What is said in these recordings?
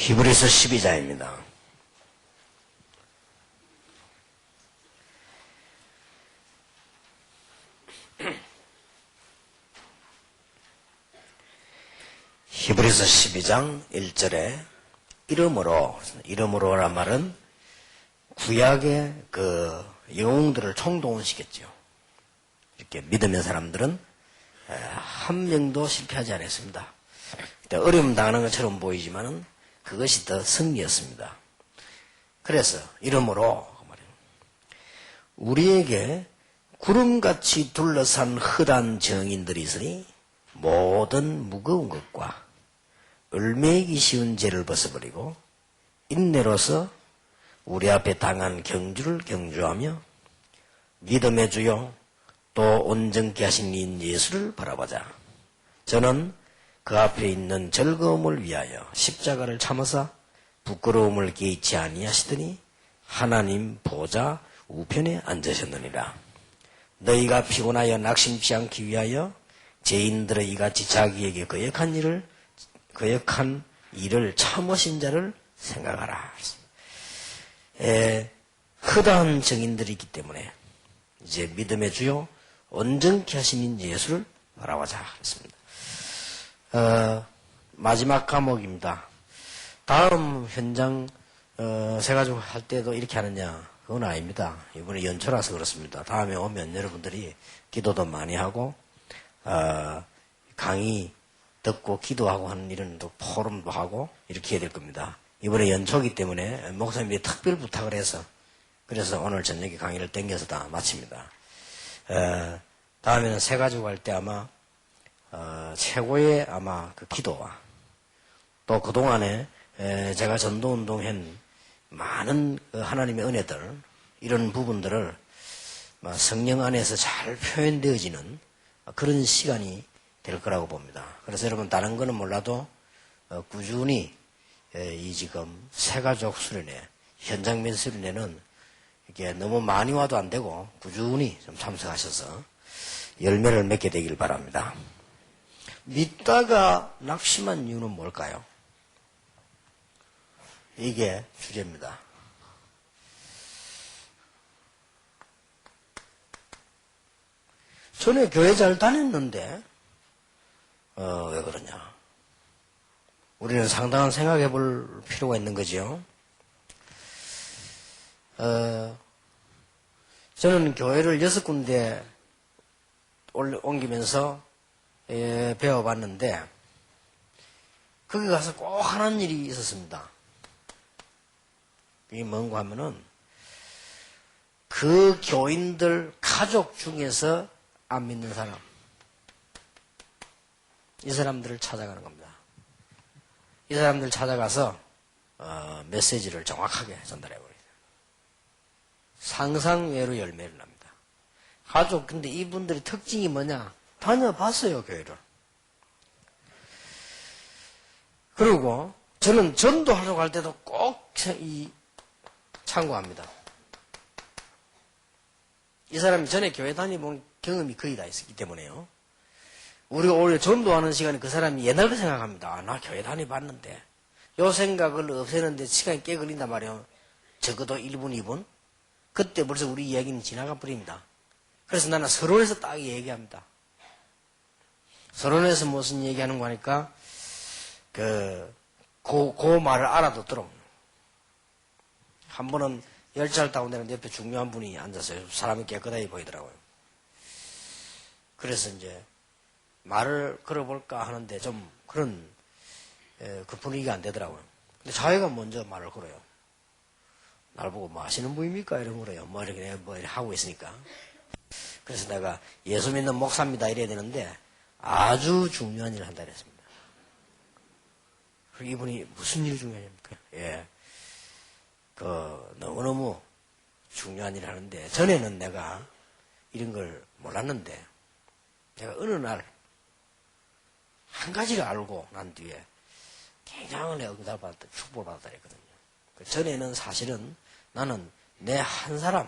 히브리서 12장입니다. 히브리서 12장 1절에 이름으로란 말은 구약의 그 영웅들을 총동원시켰죠. 이렇게 믿으면 사람들은 한 명도 실패하지 않았습니다. 어려움 당하는 것처럼 보이지만은 그것이 더 승리였습니다. 그래서 이름으로 우리에게 구름같이 둘러싼 흑한 정인들이 있으니 모든 무거운 것과 얼매이기 쉬운 죄를 벗어버리고 인내로서 우리 앞에 당한 경주를 경주하며 믿음의 주요 또 온전케 하신 인 예수를 바라보자. 저는 그 앞에 있는 즐거움을 위하여 십자가를 참으사 부끄러움을 개의치 아니하시더니 하나님 보좌 우편에 앉으셨느니라. 너희가 피곤하여 낙심치 않기 위하여 죄인들의 이같이 자기에게 거역한 일을 참으신 자를 생각하라. 허다한 정인들이 있기 때문에 이제 믿음의 주요 온전케 하신 예수를 바라보자 했습니다. 마지막 과목입니다. 다음 현장 세가지고 할 때도 이렇게 하느냐? 그건 아닙니다. 이번에 연초라서 그렇습니다. 다음에 오면 여러분들이 기도도 많이 하고 강의 듣고 기도하고 하는 일은 또 포럼도 하고 이렇게 해야 될 겁니다. 이번에 연초기 때문에 목사님이 특별 부탁을 해서 그래서 오늘 저녁에 강의를 땡겨서 다 마칩니다. 다음에는 세 가지고 할 때 아마 최고의 아마 그 기도와 또 그동안에 제가 전도운동한 많은 하나님의 은혜들 이런 부분들을 성령 안에서 잘 표현되어지는 그런 시간이 될 거라고 봅니다. 그래서 여러분 다른 거는 몰라도 꾸준히 이 지금 새가족 수련회 현장 면 수련회는 이게 너무 많이 와도 안 되고 꾸준히 좀 참석하셔서 열매를 맺게 되길 바랍니다. 믿다가 낙심한 이유는 뭘까요? 이게 주제입니다. 전에 교회 잘 다녔는데 왜 그러냐? 우리는 상당한 생각해 볼 필요가 있는 거죠. 저는 교회를 6군데 옮기면서 배워봤는데 거기 가서 꼭 하는 일이 있었습니다. 이게 뭔가 하면은 그 교인들 가족 중에서 안 믿는 사람 이 사람들을 찾아가는 겁니다. 이 사람들 찾아가서 메시지를 정확하게 전달해버려요. 상상외로 열매를 납니다. 가족 근데 이분들의 특징이 뭐냐? 다녀봤어요 교회를. 그리고 저는 전도하러 갈 때도 꼭 참고합니다. 이 사람이 전에 교회 다니본 경험이 거의 다 있었기 때문에요. 우리가 오히려 전도하는 시간에 그 사람이 옛날 거 생각합니다. 나 교회 다녀봤는데 요 생각을 없애는데 시간이 꽤 걸린단 말이에요. 적어도 1분 2분 그때 벌써 우리 이야기는 지나가 버립니다. 그래서 나는 서론에서 딱 얘기합니다. 서론에서 무슨 얘기하는 거 하니까 그 말을 알아듣도록. 한 번은 열차를 타고 내는 옆에 중요한 분이 앉았어요. 사람이 깨끗하게 보이더라고요. 그래서 이제 말을 걸어볼까 하는데 좀 그런 그 분위기가 안 되더라고요. 근데 자기가 먼저 말을 걸어요. 날 보고 뭐 하시는 분입니까? 이런 거래요. 뭐 이렇게 하고 있으니까. 그래서 내가 예수 믿는 목사입니다 이래야 되는데 아주 중요한 일을 한다 그랬습니다. 그리고 이분이 무슨 일이 중요합니까? 너무너무 중요한 일을 하는데 전에는 내가 이런 걸 몰랐는데 내가 어느 날 한 가지를 알고 난 뒤에 굉장히 응답받았다, 축복받았다 했거든요. 전에는 사실은 나는 내 한 사람,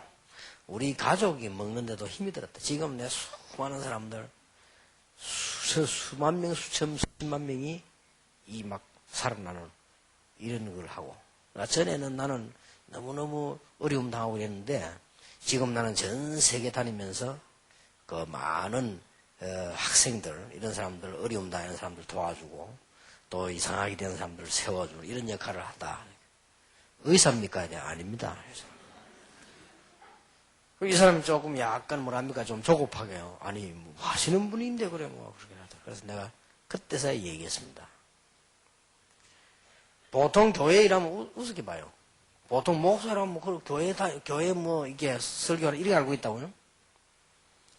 우리 가족이 먹는데도 힘이 들었다. 지금 내 수많은 사람들, 수만 명, 수천만 명이 이 막 살아나는 이런 걸 하고. 전에는 나는 너무너무 어려움 당하고 그랬는데 지금 나는 전 세계 다니면서 그 많은 학생들 이런 사람들 어려움 당하는 사람들 도와주고 또 이상하게 되는 사람들을 세워주고 이런 역할을 한다. 의사입니까? 아닙니다. 이 사람이 조금 약간 뭐랍니까? 좀 조급하게요. 아니, 뭐 하시는 분인데 그래 뭐 그렇게 하다. 그래서 내가 그때서야 얘기했습니다. 보통 교회 일하면 우습게 봐요. 보통 목사라면 뭐 교회 뭐 이게 설교를 이렇게 알고 있다고요?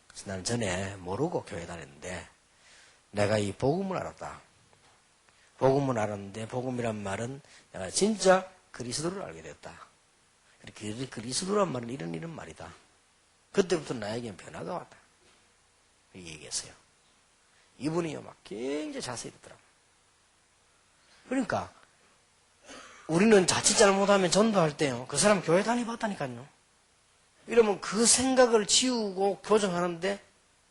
그래서 나는 전에 모르고 교회 다녔는데 내가 이 복음을 알았다. 복음을 알았는데 복음이란 말은 내가 진짜 그리스도를 알게 됐다. 그리스도란 말은 이런 말이다. 그때부터 나에게는 변화가 왔다. 이렇게 얘기했어요. 이분이요 막 굉장히 자세히 듣더라고요. 그러니까 우리는 자칫 잘못하면 전도할 때요. 그 사람 교회 다녀봤다니까요. 이러면 그 생각을 지우고 교정하는데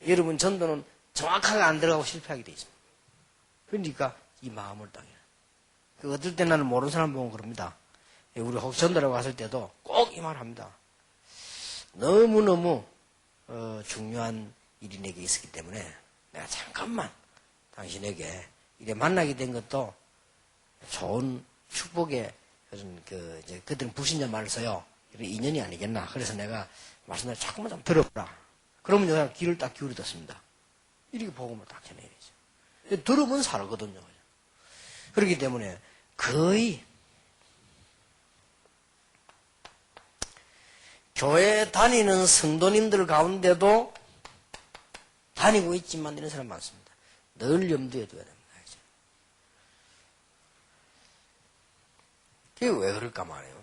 여러분 전도는 정확하게 안 들어가고 실패하게 돼 있습니다. 그러니까 이 마음을 당해요. 어떨 때 나는 모르는 사람 보면 그럽니다. 우리 혹시 전도라고 갔을 때도 꼭 이 말 합니다. 너무너무 중요한 일이 내게 있었기 때문에 내가 잠깐만 당신에게 이래 만나게 된 것도 좋은 축복의 그들은 불신자 말을 써요. 이런 인연이 아니겠나. 그래서 내가 말씀을 조금만 좀 들어보라. 그러면 내가 귀를 딱 기울여뒀습니다. 이렇게 복음을 딱 전해야죠. 들어보면 살거든요. 그렇기 때문에 거의 교회 다니는 성도님들 가운데도 다니고 있지만 이런 사람 많습니다. 늘 염두에 둬야 됩니다. 그게 왜 그럴까 말이에요.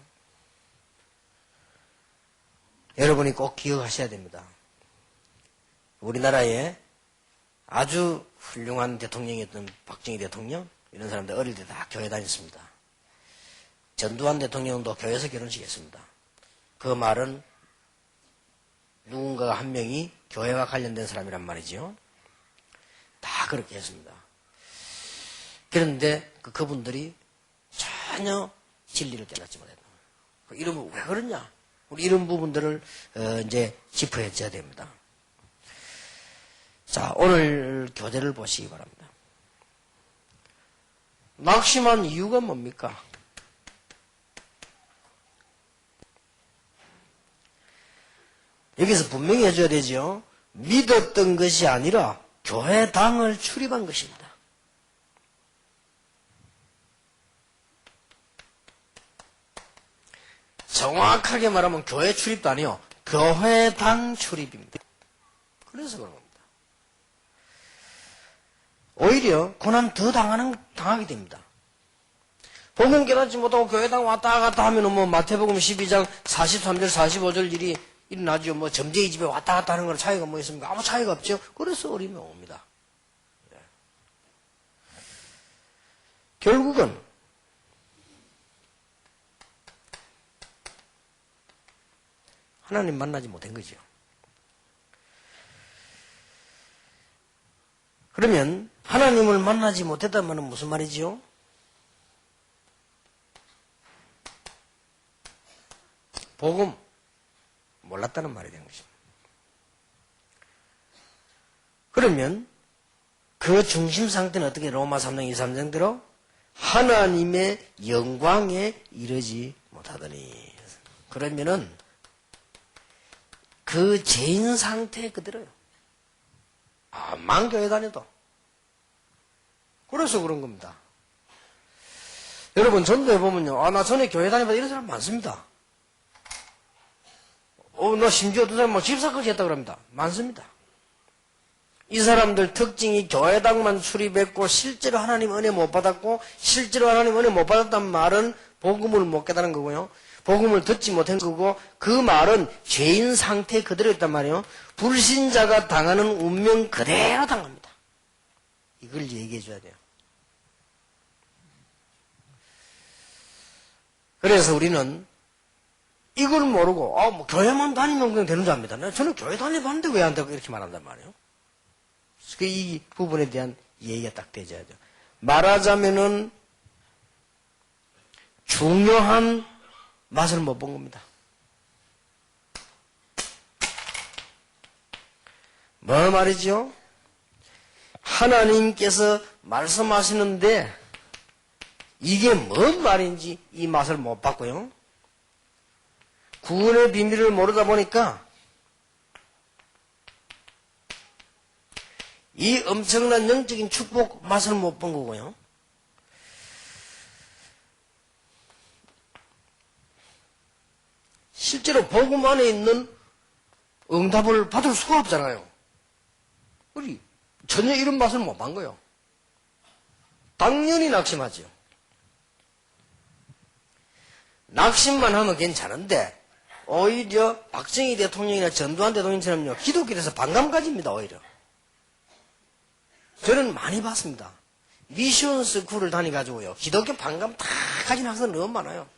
여러분이 꼭 기억하셔야 됩니다. 우리나라에 아주 훌륭한 대통령이었던 박정희 대통령 이런 사람들 어릴 때 다 교회 다녔습니다. 전두환 대통령도 교회에서 결혼식했습니다. 그 말은 누군가 한 명이 교회와 관련된 사람이란 말이죠. 다 그렇게 했습니다. 그런데 그분들이 전혀 진리를 깨닫지 못했다. 이러면 왜 그러냐? 우리 이런 부분들을 이제 짚어줘야 됩니다. 자, 오늘 교재를 보시기 바랍니다. 낙심한 이유가 뭡니까? 여기서 분명히 해줘야 되죠. 믿었던 것이 아니라 교회당을 출입한 것입니다. 정확하게 말하면 교회 출입도 아니요. 교회당 출입입니다. 그래서 그런 겁니다. 오히려 고난 더 당하게 됩니다. 복음 깨닫지 못하고 교회당 왔다 갔다 하면 뭐 마태복음 12장 43절 45절 일이 일어나죠. 뭐 점쟁이 집에 왔다 갔다 하는 거랑 차이가 뭐 있습니까? 아무 차이가 없죠. 그래서 어림이 옵니다. 결국은 하나님 만나지 못한 거죠. 그러면 하나님을 만나지 못했다면 무슨 말이지요? 복음 몰랐다는 말이 되는 것입니다. 그러면 그 중심 상태는 어떻게 로마 3장 23장대로 하나님의 영광에 이르지 못하더니 그러면은 그 죄인 상태 그대로요. 만교회 다녀도. 그래서 그런 겁니다. 여러분 전도해 보면요. 나 전에 교회 다녀봐 이런 사람 많습니다. 너 심지어 어떤 사람 뭐 집사까지 했다고 합니다. 많습니다. 이 사람들 특징이 교회당만 출입했고 실제로 하나님 은혜 못 받았고 실제로 하나님 은혜 못 받았다는 말은 복음을 못 깨달은 거고요. 복음을 듣지 못한 거고 그 말은 죄인 상태 그대로 있단 말이에요. 불신자가 당하는 운명 그대로 당합니다. 이걸 얘기해 줘야 돼요. 그래서 우리는 이걸 모르고 뭐 교회만 다니면 그냥 되는 줄 압니다. 저는 교회 다녀봤는데 왜 안 되고 이렇게 말한단 말이에요. 이 부분에 대한 얘기가 딱 되져야죠. 말하자면은 중요한 맛을 못 본 겁니다. 뭐 말이죠? 하나님께서 말씀하시는데 이게 뭔 말인지 이 맛을 못 봤고요. 구원의 비밀을 모르다 보니까 이 엄청난 영적인 축복 맛을 못 본 거고요. 실제로 복음 안에 있는 응답을 받을 수가 없잖아요. 우리 전혀 이런 맛을 못 본 거예요. 당연히 낙심하죠. 낙심만 하면 괜찮은데 오히려 박정희 대통령이나 전두환 대통령처럼요, 기독교에서 반감 가집니다. 오히려 저는 많이 봤습니다. 미션 스쿨을 다니가지고요, 기독교 반감 다 가진 학생 너무 많아요.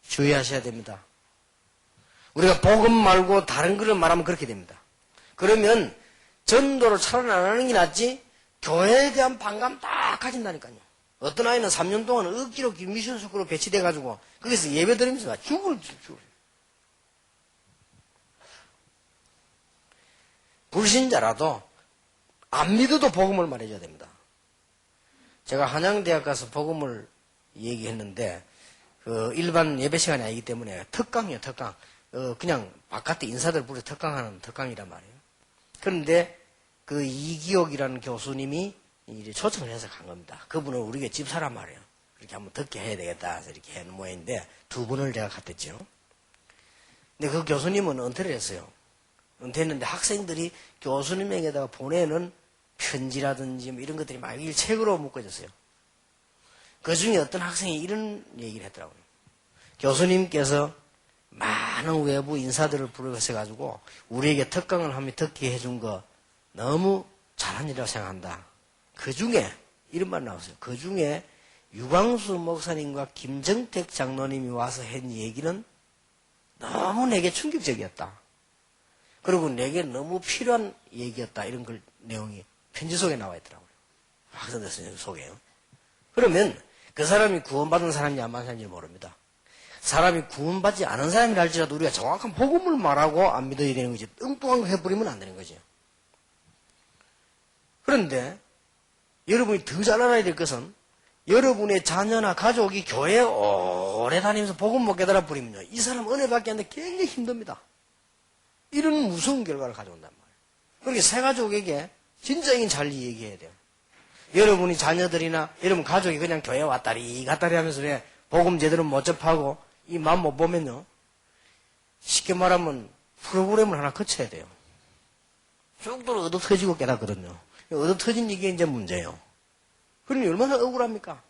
주의하셔야 됩니다. 우리가 복음 말고 다른 거를 말하면 그렇게 됩니다. 그러면 전도를 차라리 안 하는 게 낫지 교회에 대한 반감 다 가진다니까요. 어떤 아이는 3년 동안 억지로 미션 스쿨로 배치돼가지고 거기서 예배 드리면서 죽을. 불신자라도 안 믿어도 복음을 말해줘야 됩니다. 제가 한양대학 가서 복음을 얘기했는데 일반 예배 시간이 아니기 때문에 특강이에요. 특강. 그냥 바깥에 인사들 부려 특강하는 특강이란 말이에요. 그런데 그 이기옥이라는 교수님이 이제 초청을 해서 간 겁니다. 그분은 우리가 집사란 말이에요. 이렇게 한번 듣게 해야 되겠다 해서 이렇게 하는 모양인데 두 분을 제가 갔댔죠. 근데 그 교수님은 은퇴를 했어요. 은퇴했는데 학생들이 교수님에게다가 보내는 편지라든지 뭐 이런 것들이 막 책으로 묶어졌어요. 그 중에 어떤 학생이 이런 얘기를 했더라고요. 교수님께서 많은 외부 인사들을 부르셔가지고 우리에게 특강을 하며 듣게 해준 거 너무 잘한 일이라고 생각한다. 그 중에 이런 말 나왔어요. 그 중에 유광수 목사님과 김정택 장로님이 와서 한 얘기는 너무 내게 충격적이었다. 그리고 내게 너무 필요한 얘기였다. 이런 걸 내용이 편지 속에 나와 있더라고요. 학생들 속에요. 그러면 그 사람이 구원받은 사람인지 안 받은 사람인지 모릅니다. 사람이 구원받지 않은 사람이라 할지라도 우리가 정확한 복음을 말하고 안 믿어야 되는 거지. 뚱뚱한 거 해버리면 안 되는 거죠. 그런데 여러분이 더 잘 알아야 될 것은 여러분의 자녀나 가족이 교회에 오래 다니면서 복음 못 깨달아 버리면요, 이 사람 은혜 받기 하는데 굉장히 힘듭니다. 이런 무서운 결과를 가져온단 말이에요. 그러니까 새 가족에게 진짜 이건 잘 얘기해야 돼요. 여러분이 자녀들이나 여러분 가족이 그냥 교회 왔다리 갔다리 하면서 왜 복음 제대로 못 접하고 이 마음 못 보면요, 쉽게 말하면 프로그램을 하나 거쳐야 돼요. 쑥도로 얻어 터지고 깨닫거든요. 얻어 터진 이게 이제 문제예요. 그러니 얼마나 억울합니까?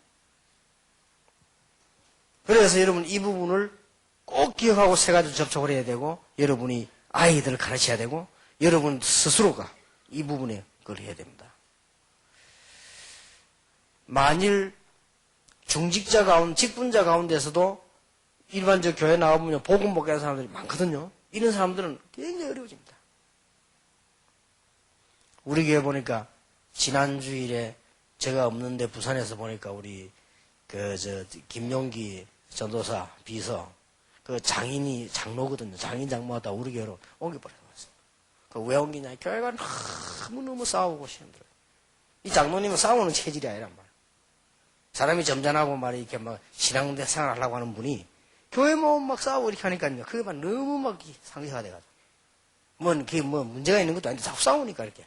그래서 여러분 이 부분을 꼭 기억하고 새 가지고 접촉을 해야 되고, 여러분이 아이들을 가르쳐야 되고, 여러분 스스로가 이 부분에 그걸 해야 됩니다. 만일 중직자 가운데, 직분자 가운데서도 일반적 교회 나와보면 복음 못 깨는 사람들이 많거든요. 이런 사람들은 굉장히 어려워집니다. 우리 교회 보니까 지난 주일에 제가 없는데 부산에서 보니까 우리 김용기 전도사 비서 장인이 장로거든요. 장인 장모하다 우리 교회로 옮겨버렸어요. 왜 옮기냐? 교회가 너무너무 싸우고 힘들어요. 이 장로님은 싸우는 체질이 아니란 말이에요. 사람이 점잖하고 이렇게 신앙 생활 하려고 하는 분이 교회 막 싸우고 이렇게 하니까요, 그게 너무 상처가 돼가지고. 그게 문제가 있는 것도 아닌데 자꾸 싸우니까 이렇게.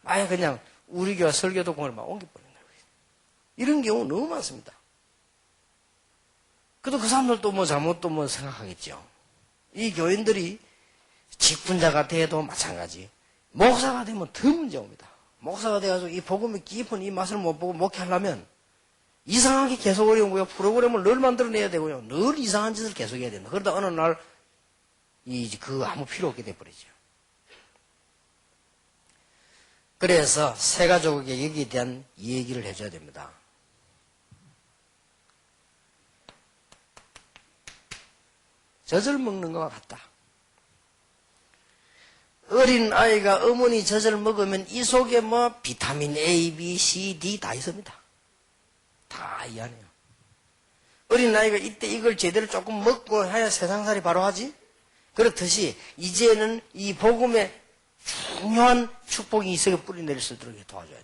아예 그냥 우리 교회 설교도공을 옮겨버리는 거예요. 이런 경우 너무 많습니다. 그래도 그 사람들도 잘못도 생각하겠죠. 이 교인들이 직분자가 돼도 마찬가지. 목사가 되면 더 문제 옵니다. 목사가 돼가지고 이 복음의 깊은 이 맛을 못 보고 목회하려면 이상하게 계속 어려운 거예요. 프로그램을 늘 만들어내야 되고요. 늘 이상한 짓을 계속 해야 된다. 그러다 어느 날 그거 아무 필요 없게 돼버리죠. 그래서 새 가족에게 여기에 대한 얘기를 해줘야 됩니다. 젖을 먹는 것과 같다. 어린 아이가 어머니 젖을 먹으면 이 속에 비타민 A, B, C, D 다 있습니다. 다 이 안에요. 어린아이가 이때 이걸 제대로 조금 먹고 해야 세상살이 바로 하지? 그렇듯이 이제는 이 복음에 중요한 축복이 이 속에 뿌리내릴 수 있도록 도와줘야 돼요.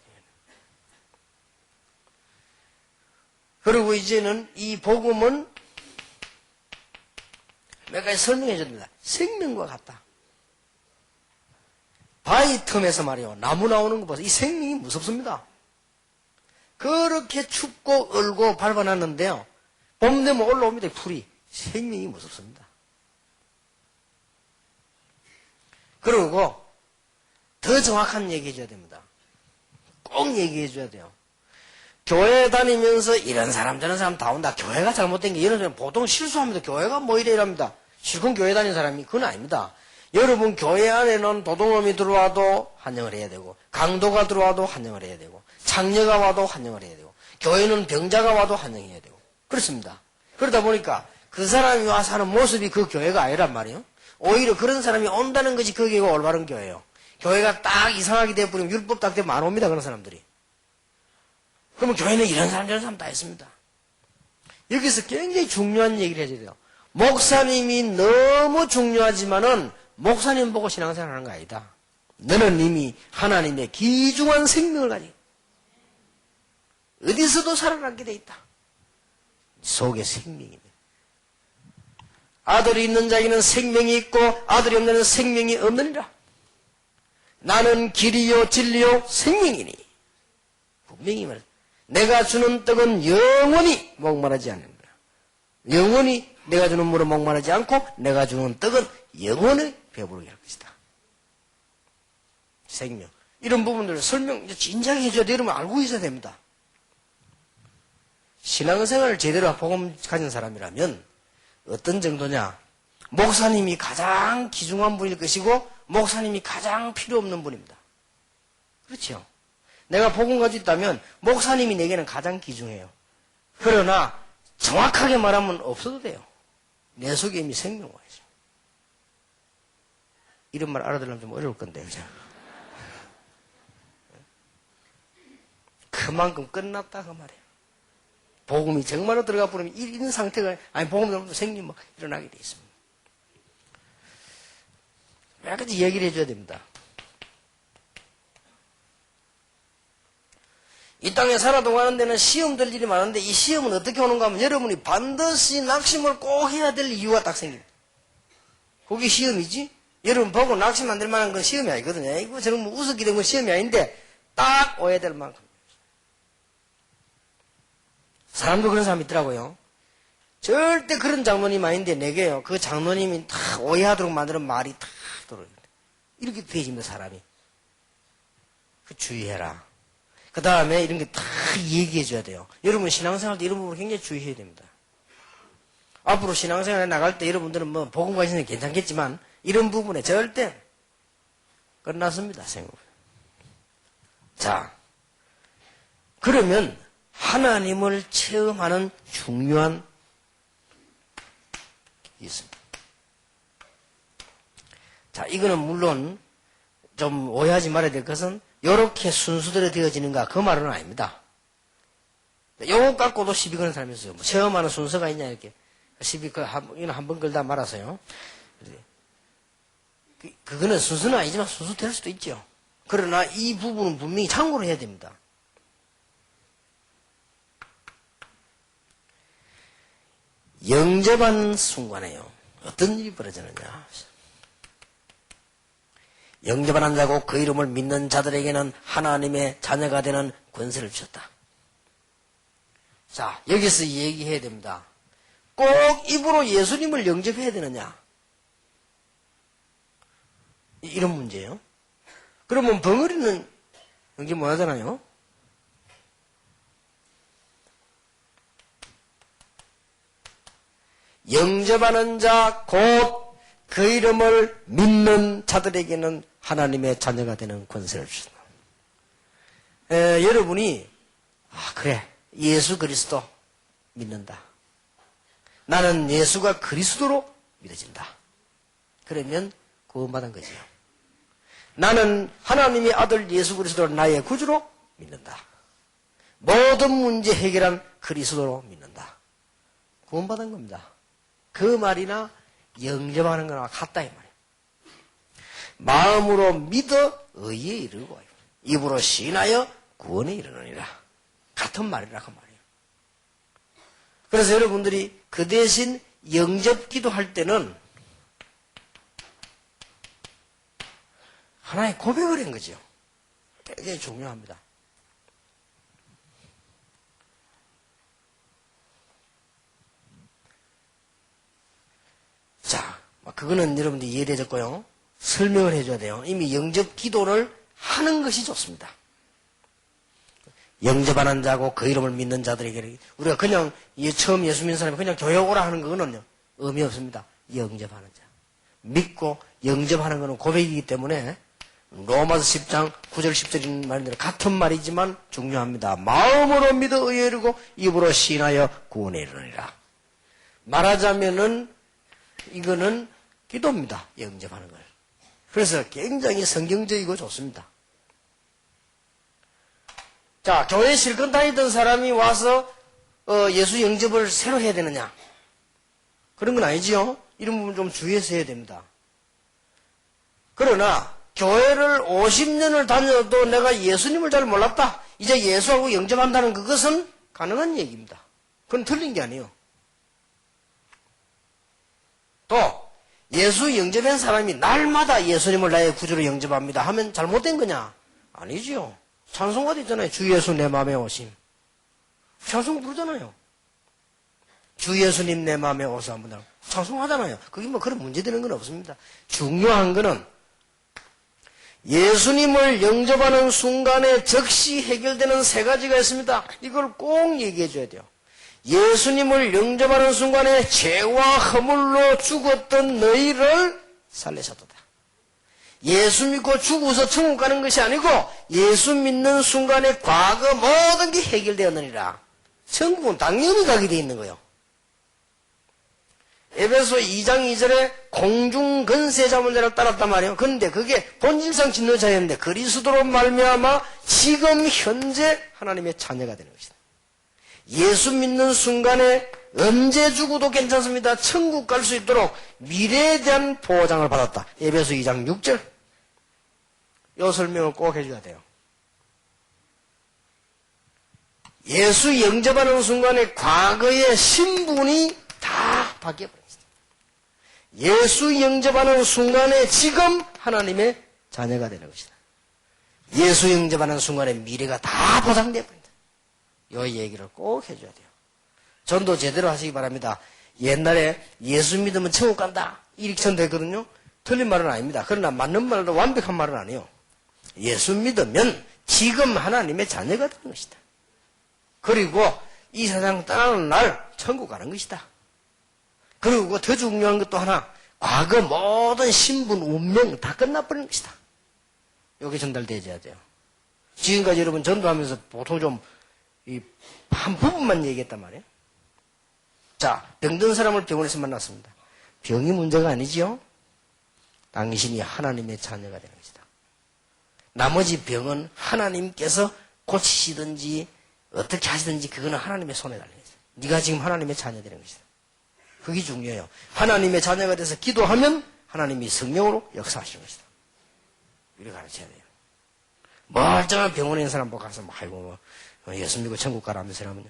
그리고 이제는 이 복음은 몇 가지 설명해 줍니다. 생명과 같다. 바위 틈에서 말이요. 나무 나오는 거 보세요. 이 생명이 무섭습니다. 그렇게 춥고 얼고 밟아놨는데요. 봄 되면 올라옵니다. 풀이. 생명이 무섭습니다. 그리고 더 정확한 얘기 해줘야 됩니다. 꼭 얘기해 줘야 돼요. 교회 다니면서 이런 사람 저런 사람 다 온다. 교회가 잘못된 게 이런 사람 보통 실수합니다. 교회가 뭐 이래 이랍니다. 실컷 교회 다니는 사람이 그건 아닙니다. 여러분 교회 안에는 도둑놈이 들어와도 환영을 해야 되고 강도가 들어와도 환영을 해야 되고 창녀가 와도 환영을 해야 되고 교회는 병자가 와도 환영해야 되고 그렇습니다. 그러다 보니까 그 사람이 와서 하는 모습이 그 교회가 아니란 말이에요. 오히려 그런 사람이 온다는 것이 거기가 올바른 교회예요. 교회가 딱 이상하게 돼버리면 율법 딱 되면 안 옵니다. 그런 사람들이. 그러면 교회는 이런 사람 저런 사람 다 있습니다. 여기서 굉장히 중요한 얘기를 해줘야 돼요. 목사님이 너무 중요하지만은 목사님 보고 신앙생활 하는 거 아니다. 너는 이미 하나님의 귀중한 생명을 가지고 어디서도 살아남게 돼 있다. 속에 생명이 있네. 아들이 있는 자에게는 생명이 있고 아들이 없는 자에게는 생명이 없느니라. 나는 길이요 진리요 생명이니. 분명히 말해. 내가 주는 떡은 영원히 목마르지 않는다. 영원히 내가 주는 물은 목마르지 않고 내가 주는 떡은 영원히 배부르게 할 것이다. 생명. 이런 부분들을 설명 진작에 해줘야 돼. 이러면 알고 있어야 됩니다. 신앙생활을 제대로 복음 가진 사람이라면 어떤 정도냐. 목사님이 가장 귀중한 분일 것이고 목사님이 가장 필요 없는 분입니다. 그렇죠? 내가 복음 가지고 있다면 목사님이 내게는 가장 귀중해요. 그러나 정확하게 말하면 없어도 돼요. 내 속에 이미 생명 와 있어요. 이런 말 알아들으면 좀 어려울 건데 그죠? 그만큼 끝났다 그 말이에요. 복음이 정말로 들어가 버리면 이런 상태가 아니 복음 들어가면 생기 뭐 일어나게 돼 있습니다. 몇 가지 얘기를 해줘야 됩니다. 이 땅에 살아도 가는 데는 시험들 일이 많은데 이 시험은 어떻게 오는가 하면 여러분이 반드시 낙심을 꼭 해야 될 이유가 딱 생깁니다. 그게 시험이지? 여러분 보고 낙심 안 될 만한 건 시험이 아니거든요. 이거 저는 뭐 우습게 된 건 시험이 아닌데 딱 오해될 만큼. 사람도 그런 사람이 있더라고요. 절대 그런 장로님 아닌데 내게요. 그 장로님이 다 오해하도록 만드는 말이 다 들어요. 이렇게 되어집니다, 사람이. 그 주의해라. 그 다음에 이런 게 다 얘기해 줘야 돼요. 여러분 신앙생활 때 이런 부분 굉장히 주의해야 됩니다. 앞으로 신앙생활에 나갈 때 여러분들은 뭐 복음과 있으면 괜찮겠지만 이런 부분에 절대 끝났습니다, 생각. 자, 그러면 하나님을 체험하는 중요한 게 있습니다. 자, 이거는 물론 좀 오해하지 말아야 될 것은 이렇게 순수대로 되어지는가 그 말은 아닙니다. 요거 갖고도 시비 거는 사람이 있어요. 뭐 체험하는 순서가 있냐 이렇게 시비 이건 한번 걸다 말아서요. 그거는 순수는 아니지만 순수 될 수도 있죠. 그러나 이 부분은 분명히 참고를 해야 됩니다. 영접한 순간에요. 어떤 일이 벌어지느냐. 영접한 자고 그 이름을 믿는 자들에게는 하나님의 자녀가 되는 권세를 주셨다. 자, 여기서 얘기해야 됩니다. 꼭 입으로 예수님을 영접해야 되느냐? 이런 문제예요. 그러면 벙어리는 영접 못 하잖아요. 영접하는 자, 곧 그 이름을 믿는 자들에게는 하나님의 자녀가 되는 권세를 주신다. 여러분이 그래 예수 그리스도 믿는다. 나는 예수가 그리스도로 믿어진다. 그러면 구원받은 거지요. 나는 하나님의 아들 예수 그리스도를 나의 구주로 믿는다. 모든 문제 해결한 그리스도로 믿는다. 구원받은 겁니다. 그 말이나 영접하는 거나 같다 이 말이에요. 마음으로 믿어 의에 이르고 입으로 시인하여 구원에 이르느니라. 같은 말이라 그 말이에요. 그래서 여러분들이 그 대신 영접 기도할 때는 하나의 고백을 한 거죠. 굉장히 중요합니다. 자, 그거는 여러분들이 이해되셨고요. 설명을 해줘야 돼요. 이미 영접 기도를 하는 것이 좋습니다. 영접하는 자고 그 이름을 믿는 자들에게 우리가 그냥 처음 예수 믿는 사람이 그냥 교회 오라 하는 거는 의미 없습니다. 영접하는 자. 믿고 영접하는 것은 고백이기 때문에 로마서 10장 9절 10절인 말대로 같은 말이지만 중요합니다. 마음으로 믿어 의에 이르고 입으로 시인하여 구원에 이르느니라. 말하자면은 이거는 기도입니다. 영접하는 걸. 그래서 굉장히 성경적이고 좋습니다. 자, 교회 실컷 다니던 사람이 와서 예수 영접을 새로 해야 되느냐? 그런 건 아니지요. 이런 부분 좀 주의해서 해야 됩니다. 그러나 교회를 50년을 다녀도 내가 예수님을 잘 몰랐다. 이제 예수하고 영접한다는 그것은 가능한 얘기입니다. 그건 틀린 게 아니에요. 또 예수 영접한 사람이 날마다 예수님을 나의 구주로 영접합니다 하면 잘못된 거냐? 아니지요. 찬송가도 있잖아요. 주 예수 내 마음에 오심. 찬송 부르잖아요. 주 예수님 내 마음에 오사 한번 찬송하잖아요. 그게 뭐 그런 문제되는 건 없습니다. 중요한 거는 예수님을 영접하는 순간에 즉시 해결되는 세 가지가 있습니다. 이걸 꼭 얘기해 줘야 돼요. 예수님을 영접하는 순간에 죄와 허물로 죽었던 너희를 살리셨도다. 예수 믿고 죽어서 천국 가는 것이 아니고 예수 믿는 순간에 과거 모든 게 해결되었느니라. 천국은 당연히 가게 돼 있는 거예요. 에베소 2장 2절에 공중근세 잡은 자를 따랐단 말이에요. 그런데 그게 본질상 짓는 자였는데 그리스도로 말미암아 지금 현재 하나님의 자녀가 되는 것이다. 예수 믿는 순간에 언제 죽어도 괜찮습니다. 천국 갈 수 있도록 미래에 대한 보장을 받았다. 에베소 2장 6절. 이 설명을 꼭 해줘야 돼요. 예수 영접하는 순간에 과거의 신분이 다 바뀌어버립니다. 예수 영접하는 순간에 지금 하나님의 자녀가 되는 것이다. 예수 영접하는 순간에 미래가 다 보장되어 버립니다. 이 얘기를 꼭 해줘야 돼요. 전도 제대로 하시기 바랍니다. 옛날에 예수 믿으면 천국 간다 이렇게 전도했거든요. 틀린 말은 아닙니다. 그러나 맞는 말도 완벽한 말은 아니에요. 예수 믿으면 지금 하나님의 자녀가 되는 것이다. 그리고 이 세상 떠나는 날 천국 가는 것이다. 그리고 더 중요한 것도 하나, 과거 모든 신분, 운명 다 끝나버리는 것이다. 여기 전달되어야 돼요. 지금까지 여러분 전도하면서 보통 좀 한 부분만 얘기했단 말이에요. 자, 병든 사람을 병원에서 만났습니다. 병이 문제가 아니지요. 당신이 하나님의 자녀가 되는 것이다. 나머지 병은 하나님께서 고치시든지 어떻게 하시든지 그거는 하나님의 손에 달린 것이다. 네가 지금 하나님의 자녀 되는 것이다. 그게 중요해요. 하나님의 자녀가 돼서 기도하면 하나님이 성령으로 역사하시는 것이다. 이렇게 가르쳐야 돼요. 멀쩡한 병원에 있는 사람 보고 가서 아이고 예수 믿고 천국 가라면서 하면요.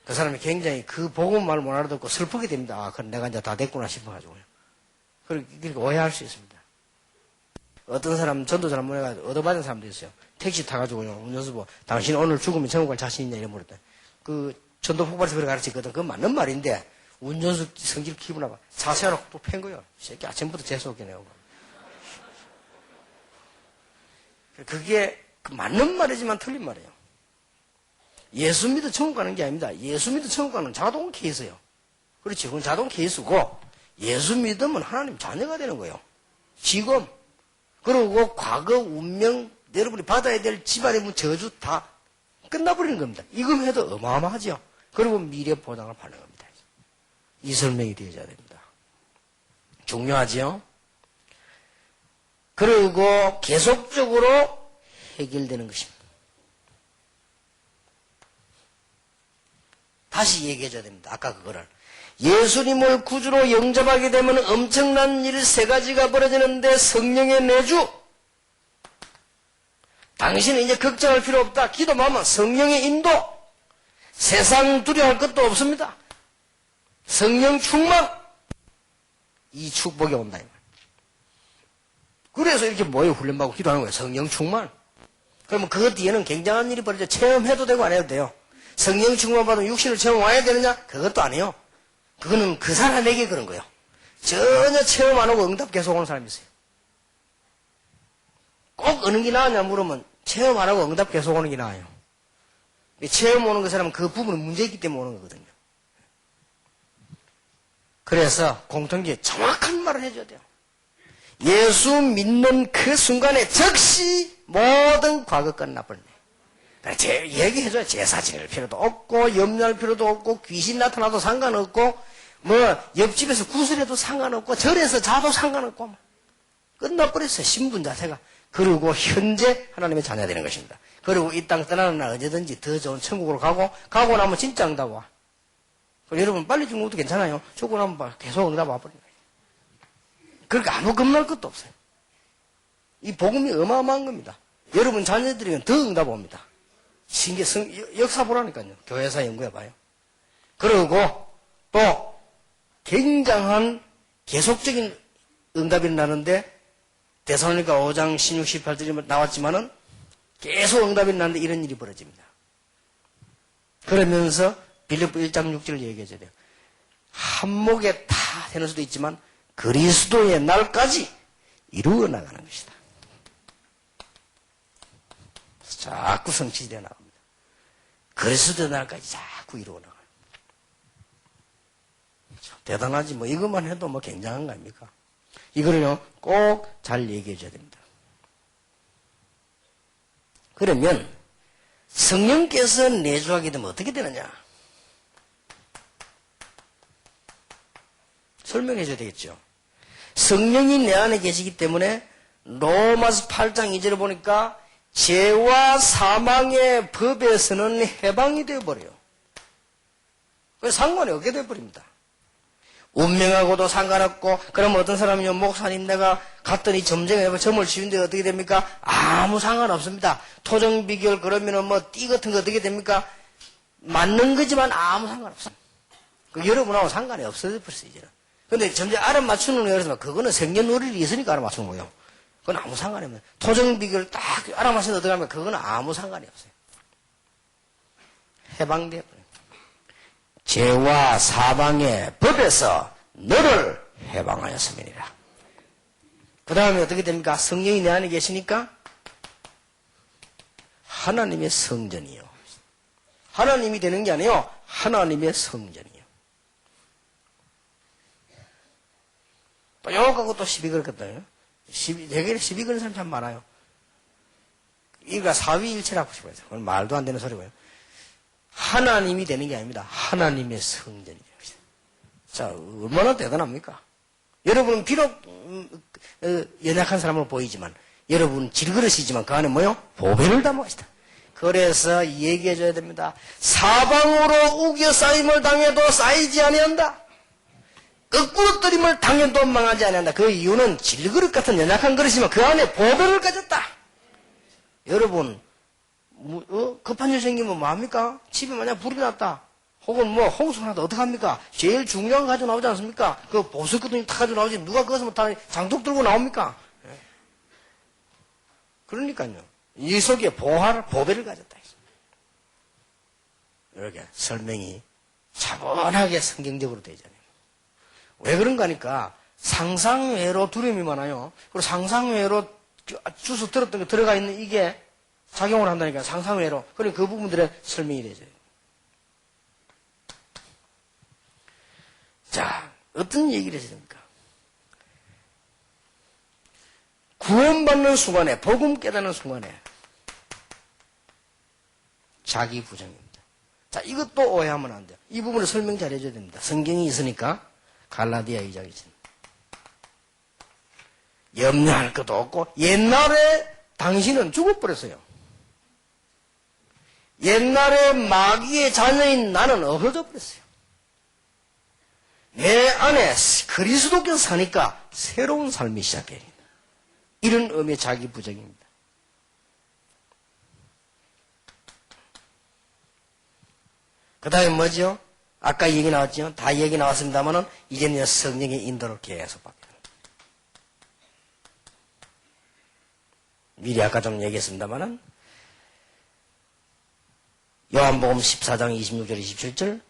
그 사람이 굉장히 그 복음말 못 알아듣고 슬프게 됩니다. 아, 그럼 내가 이제 다 됐구나 싶어가지고요. 그렇게 오해할 수 있습니다. 어떤 사람 전도 잘못해가지고 얻어받은 사람도 있어요. 택시 타가지고요. 운전수 보고 당신 오늘 죽으면 천국 갈 자신 있냐 이래 물었다. 그 전도 폭발에서 그렇게 가르쳤거든. 그건 맞는 말인데 운전수 성질 기분 나빠. 자세하고 또 팬 거예요. 새끼 아침부터 재수없게 내고. 그게 맞는 말이지만 틀린 말이에요. 예수 믿어 천국 가는 게 아닙니다. 예수 믿어 천국 가는 자동 케이스예요. 그렇지. 그건 자동 케이스고 예수 믿으면 하나님 자녀가 되는 거예요. 지금. 그리고 과거 운명 여러분이 받아야 될 집안의 저주 다 끝나버리는 겁니다. 이거 해도 어마어마하죠. 그리고 미래 보장을 받는 겁니다. 이 설명이 되어야 됩니다. 중요하지요. 그리고 계속적으로 해결되는 것입니다. 다시 얘기해줘야 됩니다. 아까 그거를. 예수님을 구주로 영접하게 되면 엄청난 일 세 가지가 벌어지는데 성령의 내주. 당신은 이제 걱정할 필요 없다. 기도만 하면 성령의 인도. 세상 두려워할 것도 없습니다. 성령 충만. 이 축복이 온다. 그래서 이렇게 모여 훈련받고 기도하는 거예요. 성령 충만. 그러면 그 뒤에는 굉장한 일이 벌어져. 체험해도 되고 안 해도 돼요. 성령 충만 받으면 육신을 체험 와야 되느냐? 그것도 아니에요. 그거는 그 사람에게 그런 거예요. 전혀 체험 안 하고 응답 계속 오는 사람이 있어요. 꼭 어느 게 나으냐 물으면 체험 안 하고 응답 계속 오는 게 나아요. 체험 오는 그 사람은 그 부분은 문제 있기 때문에 오는 거거든요. 그래서 공통기에 정확한 말을 해줘야 돼요. 예수 믿는 그 순간에 즉시 모든 과거 끝나버리네. 얘기해줘야 제사 지낼 필요도 없고 염려할 필요도 없고 귀신 나타나도 상관없고 뭐 옆집에서 구슬해도 상관없고 절에서 자도 상관없고 끝나버렸어요. 신분 자체가. 그리고 현재 하나님의 자녀가 되는 것입니다. 그리고 이 땅 떠나는 날 언제든지 더 좋은 천국으로 가고 나면 진짜 응답 와. 여러분 빨리 죽는 것도 괜찮아요. 죽고 나면 계속 응답 와버리는 거예요. 그러니까 아무 겁날 것도 없어요. 이 복음이 어마어마한 겁니다. 여러분 자녀들이면 더 응답 옵니다. 역사 보라니까요. 교회사 연구해봐요. 그리고 또 굉장한 계속적인 응답이 나는데 데살로니가 5장 16, 18절이 나왔지만은 계속 응답이 나는데 이런 일이 벌어집니다. 그러면서 빌립보 1장 6절을 얘기해줘야 돼요. 한목에 다 되는 수도 있지만 그리스도의 날까지 이루어 나가는 것이다. 자꾸 성취되어 나갑니다. 그리스도의 날까지 자꾸 이루어 나가요. 대단하지 뭐 이것만 해도 뭐 굉장한 거 아닙니까? 이거를요 꼭 잘 얘기해 줘야 됩니다. 그러면 성령께서 내주하게 되면 어떻게 되느냐? 설명해 줘야 되겠죠. 성령이 내 안에 계시기 때문에 로마서 8장 2절을 보니까 죄와 사망의 법에서는 해방이 되어버려요. 상관이 없게 되어버립니다. 운명하고도 상관없고, 그럼 어떤 사람이요, 목사님 내가 갔더니 점쟁이 점을 치운데 어떻게 됩니까? 아무 상관없습니다. 토정 비결 그러면은 뭐 띠 같은 거 어떻게 됩니까? 맞는 거지만 아무 상관없어요. 여러분하고 상관이 없어져 버렸어요, 이제는. 근데 점점 알아맞추는 거라서 그거는 생년 월일이 있으니까 알아맞추는 거예요. 그건 아무 상관이 없어요. 토정 비결 딱 알아맞춰서 어떻게 하면 그거는 아무 상관이 없어요. 해방돼요. 죄와 사망의 법에서 너를 해방하였음이니라. 그 다음에 어떻게 됩니까? 성령이 내 안에 계시니까 하나님의 성전이요. 하나님이 되는 게 아니에요. 하나님의 성전이요. 또 요거 갖고 또 시비 걸었거든요. 되게 시비 거는 사람 참 많아요. 이가 사위일체라고 싶어요. 그건 말도 안 되는 소리고요. 하나님이 되는 게 아닙니다. 하나님의 성전이 되는 것이다. 자, 얼마나 대단합니까? 여러분은 비록 연약한 사람으로 보이지만 여러분 질그릇이지만 그 안에 뭐요? 보배를 담은 것이다. 그래서 얘기해줘야 됩니다. 사방으로 우겨 쌓임을 당해도 쌓이지 아니한다. 거꾸로 떨림을 당해도 망하지 아니한다. 그 이유는 질그릇 같은 연약한 그릇이지만 그 안에 보배를 가졌다. 여러분 급한 일 생기면 뭐합니까? 집에 만약 불이 났다. 혹은 뭐 홍수가 났다. 어떡합니까? 제일 중요한 거 가지고 나오지 않습니까? 그 보석같은 거 가지고 나오지. 누가 그것을 다 장독 들고 나옵니까? 그러니까요. 이 속에 보배를 가졌다. 이렇게 설명이 차분하게 성경적으로 되잖아요. 왜 그런가 하니까 상상외로 두려움이 많아요. 그리고 상상외로 주워 들었던 게 들어가 있는 이게 작용을 한다니까 상상외로. 그러니 그 부분들의 설명이 되죠. 자, 어떤 얘기를 해야 됩니까? 구원받는 순간에, 복음 깨닫는 순간에 자기 부정입니다. 자, 이것도 오해하면 안 돼요. 이 부분을 설명 잘 해줘야 됩니다. 성경이 있으니까 갈라디아 2장이지. 염려할 것도 없고 옛날에 당신은 죽어버렸어요. 옛날에 마귀의 자녀인 나는 없어져 버렸어요. 내 안에 그리스도께서 사니까 새로운 삶이 시작됩니다. 이런 의미의 자기 부정입니다. 그 다음에 뭐죠? 아까 얘기 나왔죠? 다 얘기 나왔습니다만은 이제는 성령의 인도를 계속 받게 됩니다. 미리 아까 좀 얘기했습니다만은 요한복음 14장 26절 27절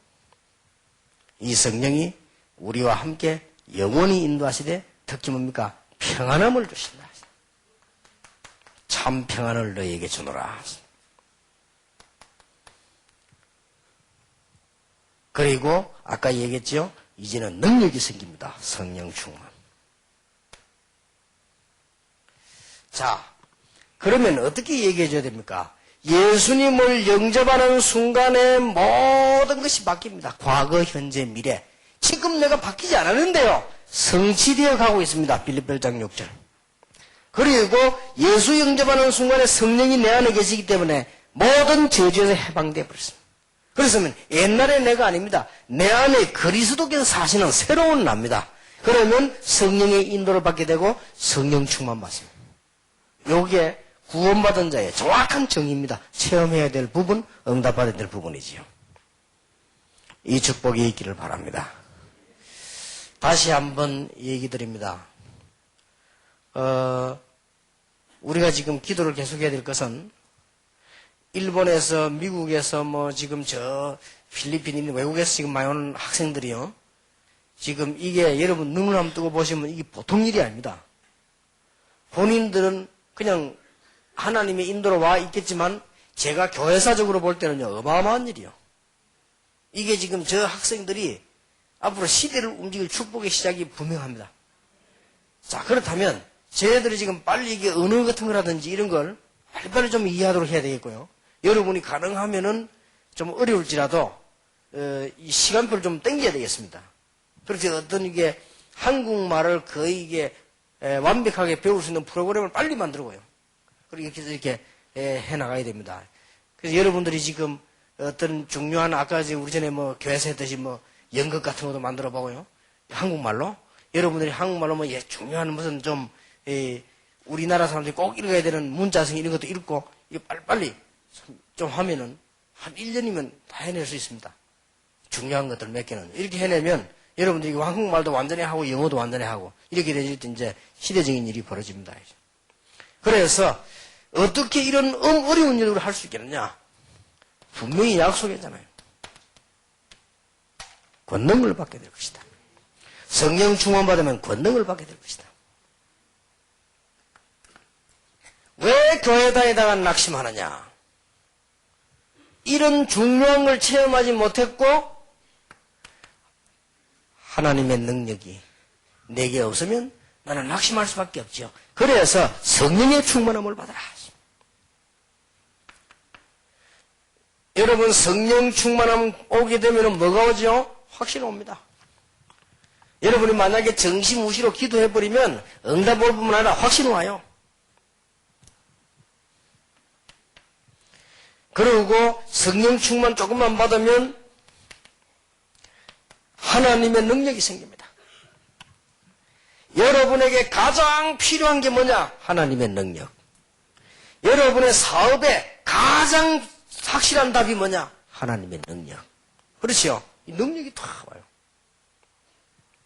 이 성령이 우리와 함께 영원히 인도하시되 특히 뭡니까? 평안함을 주신다. 참 평안을 너희에게 주노라. 그리고 아까 얘기했죠? 이제는 능력이 생깁니다. 성령 충만. 자, 그러면 어떻게 얘기해 줘야 됩니까? 예수님을 영접하는 순간에 모든 것이 바뀝니다. 과거, 현재, 미래. 지금 내가 바뀌지 않았는데요. 성취되어 가고 있습니다. 빌립보 1장 6절. 그리고 예수 영접하는 순간에 성령이 내 안에 계시기 때문에 모든 저주에서 해방되어 버렸습니다. 그렇으면 옛날에 내가 아닙니다. 내 안에 그리스도께서 사시는 새로운 납니다. 그러면 성령의 인도를 받게 되고 성령 충만 받습니다. 요게 구원받은 자의 정확한 정의입니다. 체험해야 될 부분, 응답받아야 될 부분이지요. 이 축복이 있기를 바랍니다. 다시 한번 얘기 드립니다. 우리가 지금 기도를 계속해야 될 것은 일본에서, 미국에서, 지금 필리핀, 외국에서 지금 많이 오는 학생들이요. 지금 이게 여러분 눈을 한번 뜨고 보시면 이게 보통 일이 아닙니다. 본인들은 그냥 하나님의 인도로 와 있겠지만 제가 교회사적으로 볼 때는요, 어마어마한 일이요. 이게 지금 저 학생들이 앞으로 시대를 움직일 축복의 시작이 분명합니다. 자, 그렇다면 쟤네들이 지금 빨리 이게 언어 같은 거라든지 이런 걸 빨리빨리 좀 이해하도록 해야 되겠고요. 여러분이 가능하면은 좀 어려울지라도 이 시간표를 좀 당겨야 되겠습니다. 그렇게 어떤 이게 한국말을 거의 이게 완벽하게 배울 수 있는 프로그램을 빨리 만들고요. 그리고 이렇게 해나가야 됩니다. 그래서 여러분들이 지금 어떤 중요한 아까 우리 전에 교회에서 했듯이 연극 같은 것도 만들어 보고요. 한국말로 여러분들이 한국말로 중요한 무슨 좀 우리나라 사람들이 꼭 읽어야 되는 문자성 이런 것도 읽고 이거 빨리빨리 좀 하면은 한 1년이면 다 해낼 수 있습니다. 중요한 것들 몇 개는 이렇게 해내면 여러분들이 한국말도 완전히 하고 영어도 완전히 하고 이렇게 되실 때 이제 시대적인 일이 벌어집니다. 그래서 어떻게 이런 어려운 일을 할 수 있겠느냐? 분명히 약속했잖아요. 권능을 받게 될 것이다. 성령 충만받으면 권능을 받게 될 것이다. 왜 교회 다니다가 낙심하느냐? 이런 중요한 걸 체험하지 못했고 하나님의 능력이 내게 없으면 나는 낙심할 수밖에 없죠. 그래서 성령의 충만함을 받아라. 여러분 성령 충만함 오게 되면 뭐가 오죠? 확신 옵니다. 여러분이 만약에 정시무시로 기도해버리면 응답 올 뿐만 아니라 확신 와요. 그리고 성령 충만 조금만 받으면 하나님의 능력이 생깁니다. 여러분에게 가장 필요한 게 뭐냐? 하나님의 능력. 여러분의 사업에 가장 확실한 답이 뭐냐? 하나님의 능력. 그렇죠? 이 능력이 다 와요.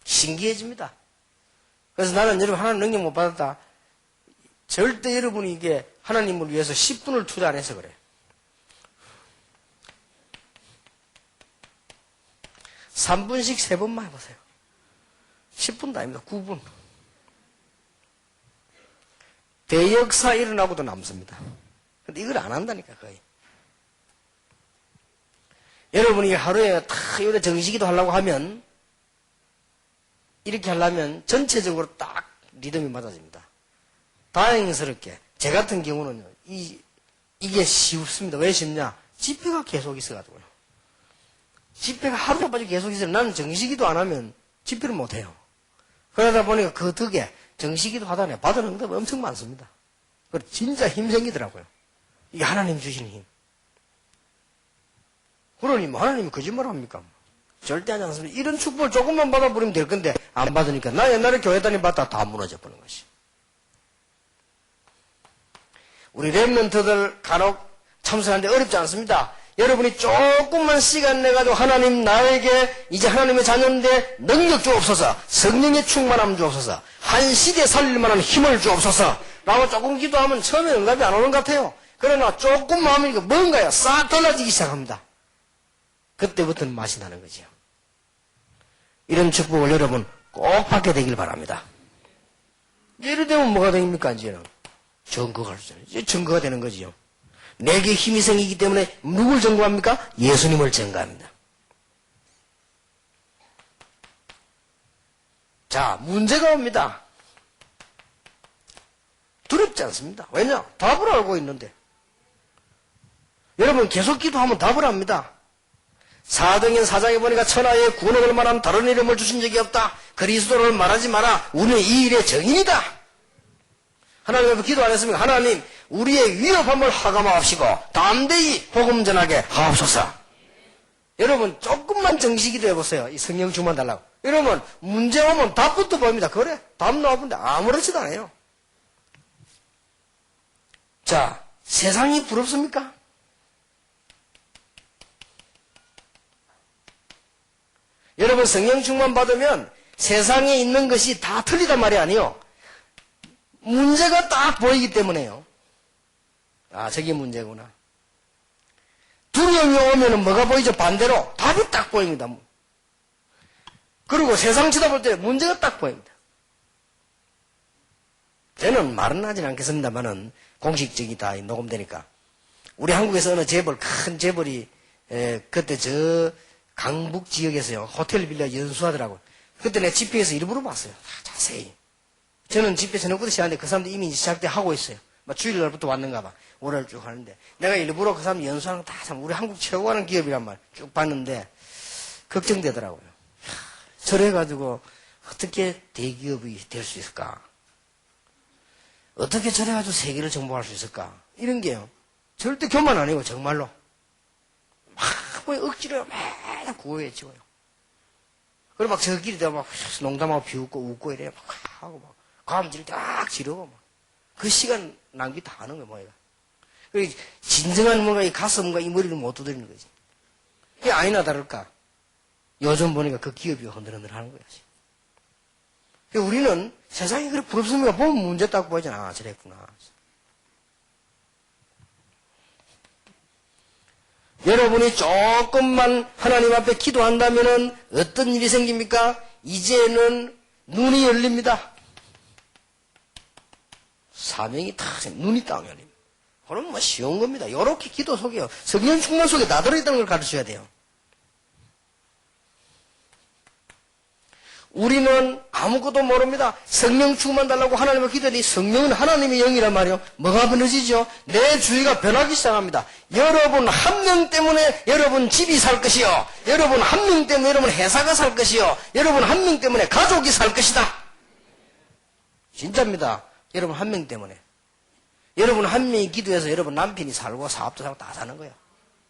신기해집니다. 그래서 나는 여러분 하나님 능력 못 받았다. 절대 여러분이 이게 하나님을 위해서 10분을 투자 안 해서 그래. 3분씩 3번만 해보세요. 10분도 아닙니다. 9분. 대역사 일어나고도 남습니다. 근데 이걸 안 한다니까 거의. 여러분이 하루에 다 여기다 정식기도 하려고 하면 이렇게 하려면 전체적으로 딱 리듬이 맞아집니다. 다행스럽게 제 같은 경우는요. 이게 쉽습니다. 왜 쉽냐? 집회가 계속 있어가지고요. 집회가 하루도 빠지고 계속 있어요. 나는 정식기도 안 하면 집회를 못해요. 그러다 보니까 그 덕에 정식기도 하다니 받은 응답이 엄청 많습니다. 그래서 진짜 힘 생기더라고요. 이게 하나님 주시는 힘. 그러니 하나님이 거짓말 합니까? 절대 하지 않습니다. 이런 축복을 조금만 받아버리면 될 건데 안 받으니까 나 옛날에 교회 다니봤다 다 무너져 버린 것이. 우리 렘넌트들 간혹 참석하는데 어렵지 않습니다. 여러분이 조금만 시간 내가지고 하나님 나에게 이제 하나님의 자녀인데 능력 주옵소서, 성령의 충만함 주옵소서, 한 시대 살릴 만한 힘을 주옵소서 라고 조금 기도하면 처음에 응답이 안 오는 것 같아요. 그러나 조금 마음이 뭔가요? 싹 달라지기 시작합니다. 그때부터는 맛이 나는 거죠. 이런 축복을 여러분 꼭 받게 되길 바랍니다. 예를 들면 뭐가 됩니까? 이제는 증거가 이제 증거가 되는 거지요. 내게 힘이 생기기 때문에 누굴 증거합니까? 예수님을 증거합니다. 자, 문제가 옵니다. 두렵지 않습니다. 왜냐? 답을 알고 있는데. 여러분 계속 기도하면 답을 합니다. 사도행전 4장에 보니까 천하에 구원을 말한 다른 이름을 주신 적이 없다. 그리스도를 말하지 마라. 우리는 이 일의 정인이다. 하나님 앞에 기도 안 했습니까? 하나님 우리의 위협함을 하감하옵시고 담대히 복음 전하게 하옵소서. 여러분 조금만 정식기도 해보세요. 이 성령 충만 달라고. 여러분 문제 오면 답부터 보입니다. 그래 답 나오는데 아무렇지도 않아요. 자, 세상이 부럽습니까? 여러분 성령 충만 받으면 세상에 있는 것이 다 틀리단 말이 아니에요. 문제가 딱 보이기 때문에요. 아, 저게 문제구나. 두려움이 오면은 뭐가 보이죠? 반대로 답이 딱 보입니다. 그리고 세상 쳐다볼 때 문제가 딱 보입니다. 저는 말은 하진 않겠습니다만은 공식적이 다 녹음되니까. 우리 한국에서 어느 재벌, 큰 재벌이 그때 저 강북 지역에서요 호텔 빌려 연수하더라고요. 그때 내가 집회에서 일부러 봤어요. 자세히. 저는 집회 저녁부터 시작하는데 그 사람들 이미 시작 때 하고 있어요. 막 주일날부터 왔는가 봐. 월요일 쭉 하는데 내가 일부러 그 사람 연수하는 거 다 참 우리 한국 최고 하는 기업이란 말 쭉 봤는데 걱정되더라고요. 저래가지고 어떻게 대기업이 될 수 있을까? 어떻게 저래가지고 세계를 정복할 수 있을까? 이런 게요. 절대 교만 아니고 정말로. 막 억지로 막 구호해치고요. 그리고 막 저끼리 막 농담하고 비웃고 웃고 이래 막 하고 막 감질 딱 지르고 막 그 시간 낭비 다 하는 거예요, 뭐가. 그 진정한 뭔가 이 가슴과 이 머리를 못 두드리는 거지. 이게 아니나 다를까. 요즘 보니까 그 기업이 흔들흔들 하는 거야지. 우리는 세상이 그렇게 부럽습니까? 보면 문제 딱 보이잖아. 아, 저랬구나. 여러분이 조금만 하나님 앞에 기도한다면은 어떤 일이 생깁니까? 이제는 눈이 열립니다. 사명이 탁 눈이 딱 열립니다. 그럼 뭐 쉬운 겁니다. 요렇게 기도 속에요. 성령 충만 속에 다 들어있다는 걸 가르쳐야 돼요. 우리는 아무것도 모릅니다. 성령 충만 달라고 하나님을 기도하니 성령은 하나님의 영이란 말이에요. 뭐가 무너지죠? 내 주위가 변하기 시작합니다. 여러분 한 명 때문에 여러분 집이 살 것이요. 여러분 한 명 때문에 여러분 회사가 살 것이요. 여러분 한 명 때문에 가족이 살 것이다. 진짜입니다. 여러분 한 명 때문에. 여러분 한 명이 기도해서 여러분 남편이 살고 사업도 살고 다 사는 거예요.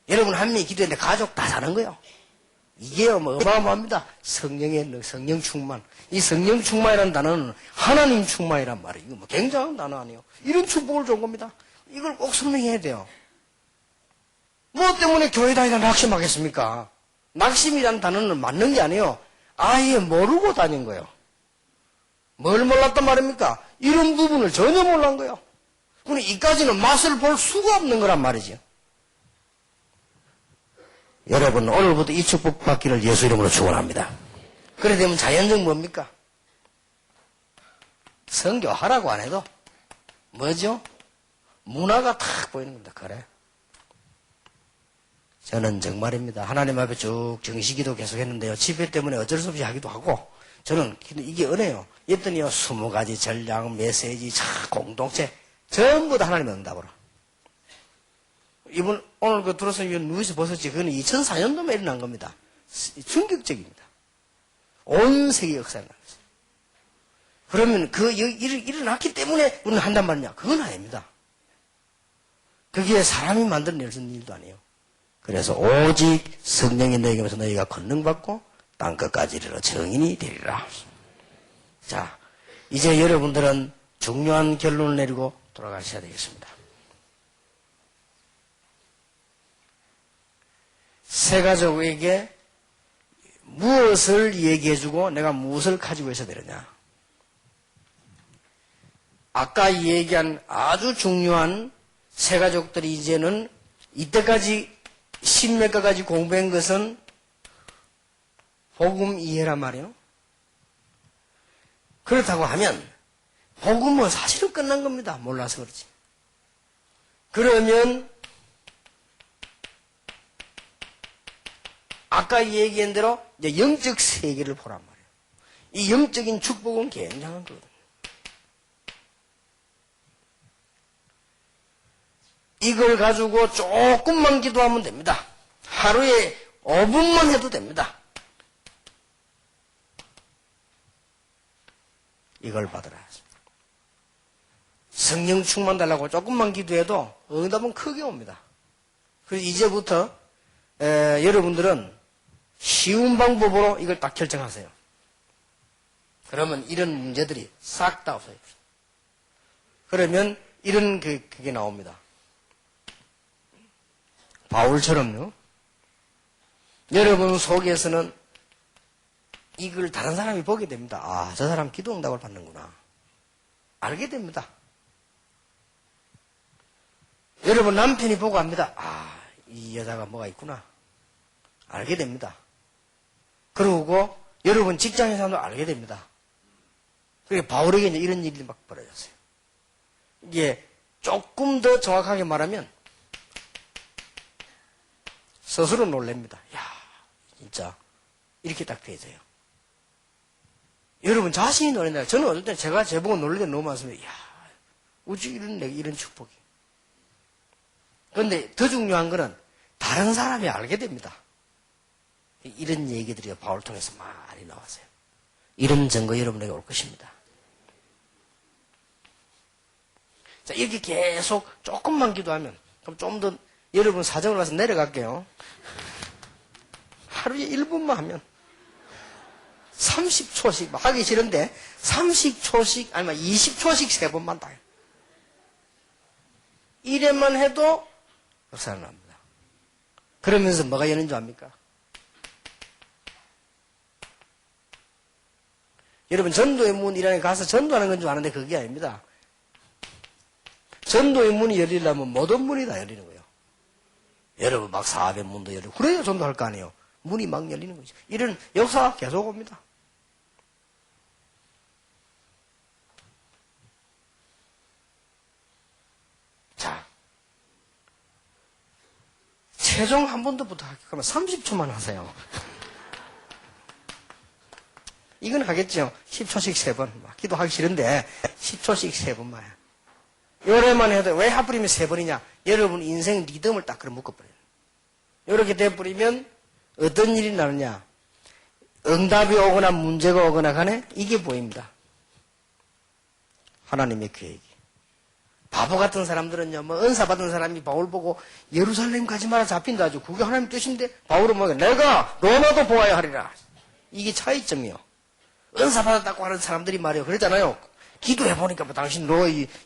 여러분 한 명이 기도했는데 가족 다 사는 거예요. 이게 뭐 어마어마합니다. 성령의 성령 충만. 이 성령 충만이라는 단어는 하나님 충만이란 말이에요. 이거 뭐 굉장한 단어 아니에요. 이런 축복을 준 겁니다. 이걸 꼭 설명해야 돼요. 뭐 때문에 교회 다니다 낙심하겠습니까? 낙심이라는 단어는 맞는 게 아니에요. 아예 모르고 다닌 거예요. 뭘 몰랐단 말입니까? 이런 부분을 전혀 몰란 거예요. 그럼 이까지는 맛을 볼 수가 없는 거란 말이죠. 여러분 오늘부터 이 축복 받기를 예수 이름으로 축원합니다. 그래 되면 자연적 뭡니까? 선교하라고 안 해도 뭐죠? 문화가 탁 보이는 겁니다. 그래. 저는 정말입니다. 하나님 앞에 쭉 정식기도 계속 했는데요. 집회 때문에 어쩔 수 없이 하기도 하고 저는 이게 은혜요. 했더니요 20가지 전략, 메시지, 공동체 전부 다 하나님의 응답으로. 이번 오늘 그 들어서 누이서 벗었지 그건 2004년도에 일어난 겁니다. 충격적입니다. 온 세계 역사에 일어났어요. 그러면 그 일이 일어났기 때문에 우리는 한단 말이냐? 그건 아닙니다. 그게 사람이 만들어낼 수 있는 일도 아니에요. 그래서 오직 성령이 너희에게서 너희가 권능받고 땅끝까지 이르러 정인이 되리라. 자, 이제 여러분들은 중요한 결론을 내리고 돌아가셔야 되겠습니다. 새가족에게 무엇을 얘기해주고 내가 무엇을 가지고 있어야 되느냐. 아까 얘기한 아주 중요한 새가족들이 이제는 이때까지 십몇 가지 공부한 것은 복음 이해란 말이에요. 그렇다고 하면 복음은 사실은 끝난 겁니다. 몰라서 그렇지. 그러면 아까 얘기한 대로 이제 영적 세계를 보란 말이에요. 이 영적인 축복은 굉장한 거거든요. 이걸 가지고 조금만 기도하면 됩니다. 하루에 5분만 해도 됩니다. 이걸 받으라. 성령 충만 달라고 조금만 기도해도 응답은 크게 옵니다. 그래서 이제부터 여러분들은 쉬운 방법으로 이걸 딱 결정하세요. 그러면 이런 문제들이 싹 다 없어요. 그러면 이런 그게 나옵니다. 바울처럼요. 여러분 속에서는 이걸 다른 사람이 보게 됩니다. 아, 저 사람 기도 응답을 받는구나. 알게 됩니다. 여러분 남편이 보고 합니다. 아, 이 여자가 뭐가 있구나. 알게 됩니다. 그러고 여러분 직장에서도 알게 됩니다. 그러니까 바울에게 이제 이런 일이 막 벌어졌어요. 이게 조금 더 정확하게 말하면 스스로 놀랍니다. 야, 진짜 이렇게 딱 되어져요. 여러분 자신이 놀란다. 저는 어떨 때 제가 제보고 놀랄 때 너무 많습니다. 야, 어찌 이런 축복이. 그런데 더 중요한 거는 다른 사람이 알게 됩니다. 이런 얘기들이 바울 통해서 많이 나왔어요. 이런 증거 여러분에게 올 것입니다. 자, 이렇게 계속 조금만 기도하면, 그럼 좀 더 여러분 사정을 봐서 내려갈게요. 하루에 1분만 하면 30초씩 막 하기 싫은데 30초씩 아니면 20초씩 3번만 다 해요. 이래만 해도 역사가 납니다. 그러면서 뭐가 여는 줄 압니까? 여러분 전도의 문이라는 가서 전도하는 건 줄 아는데 그게 아닙니다. 전도의 문이 열리려면 모든 문이 다 열리는 거예요. 여러분 막 사업의 문도 열리고 그래야 전도할 거 아니에요. 문이 막 열리는 거죠. 이런 역사가 계속 옵니다. 자, 최종 한 번 더 부탁할게요. 그러면 30초만 하세요. 이건 하겠죠. 10초씩 3번. 기도하기 싫은데 10초씩 3번만 해요. 요래만 해도 왜 하필이면 3번이냐? 여러분 인생 리듬을 딱 그래 묶어버려요. 이렇게 돼버리면 어떤 일이 나느냐? 응답이 오거나 문제가 오거나 간에 이게 보입니다. 하나님의 계획이. 바보 같은 사람들은요, 뭐 은사 받은 사람이 바울 보고 예루살렘 가지 마라 잡힌다 하죠. 그게 하나님 뜻인데 바울은 뭐야? 내가 로마도 보아야 하리라. 이게 차이점이요. 은사 받았다고 하는 사람들이 말이에요. 그랬잖아요. 기도해보니까 뭐 당신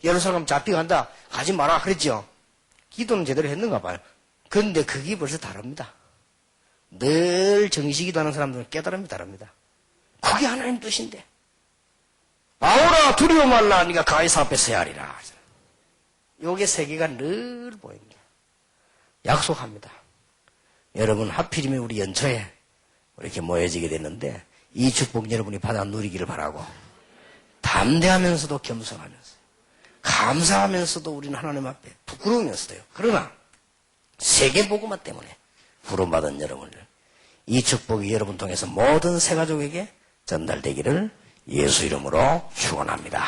예루살렘 잡혀간다. 가지 마라. 그랬죠. 기도는 제대로 했는가 봐요. 그런데 그게 벌써 다릅니다. 늘 정식기도 하는 사람들은 깨달음이 다릅니다. 그게 하나님 뜻인데. 바울아 두려워 말라. 네가 가이사 앞에 서야 하리라. 요게 세계가 늘 보입니다. 약속합니다. 여러분 하필이면 우리 연초에 이렇게 모여지게 됐는데 이 축복 여러분이 받아 누리기를 바라고 담대하면서도 겸손하면서 감사하면서도 우리는 하나님 앞에 부끄러우면서도요. 그러나 세계복음화 때문에 부름받은 여러분들 이 축복이 여러분 통해서 모든 새가족에게 전달되기를 예수 이름으로 축원합니다.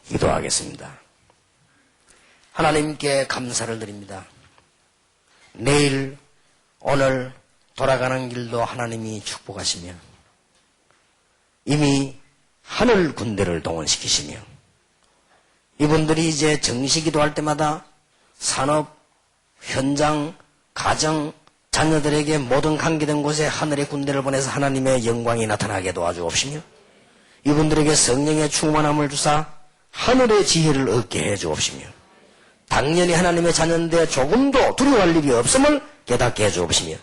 기도하겠습니다. 하나님께 감사를 드립니다. 내일 오늘 돌아가는 길도 하나님이 축복하시며 이미 하늘 군대를 동원시키시며 이분들이 이제 정시 기도할 때마다 산업, 현장, 가정, 자녀들에게 모든 관계된 곳에 하늘의 군대를 보내서 하나님의 영광이 나타나게 도와주옵시며 이분들에게 성령의 충만함을 주사 하늘의 지혜를 얻게 해주옵시며 당연히 하나님의 자녀인데 조금도 두려워할 일이 없음을 깨닫게 해주옵시며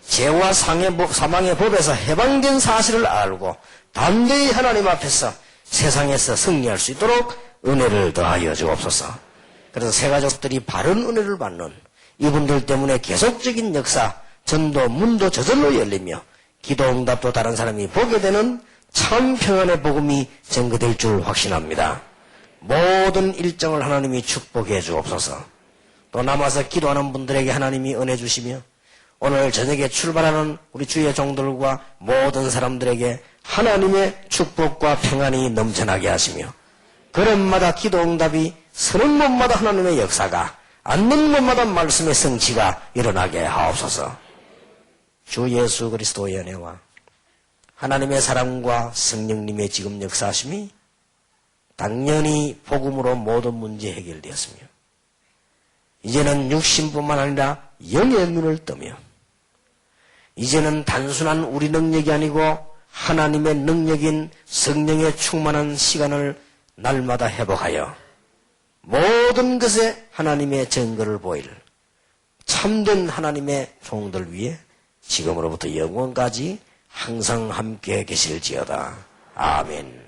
죄와 사망의 법에서 해방된 사실을 알고 담대히 하나님 앞에서 세상에서 승리할 수 있도록 은혜를 더하여 주옵소서. 그래서 새가족들이 바른 은혜를 받는 이분들 때문에 계속적인 역사, 전도, 문도 저절로 열리며 기도 응답도 다른 사람이 보게 되는 참 평안의 복음이 전거될 줄 확신합니다. 모든 일정을 하나님이 축복해 주옵소서. 또 남아서 기도하는 분들에게 하나님이 은혜 주시며 오늘 저녁에 출발하는 우리 주의 종들과 모든 사람들에게 하나님의 축복과 평안이 넘쳐나게 하시며 걸음마다 기도 응답이 서는 곳마다 하나님의 역사가 앉는 곳마다 말씀의 성취가 일어나게 하옵소서. 주 예수 그리스도의 은혜와 하나님의 사랑과 성령님의 지금 역사하심이 당연히 복음으로 모든 문제 해결되었으며 이제는 육신뿐만 아니라 영의 눈을 뜨며 이제는 단순한 우리 능력이 아니고 하나님의 능력인 성령의 충만한 시간을 날마다 회복하여 모든 것에 하나님의 증거를 보일 참된 하나님의 종들 위에 지금으로부터 영원까지 항상 함께 계실지어다. 아멘.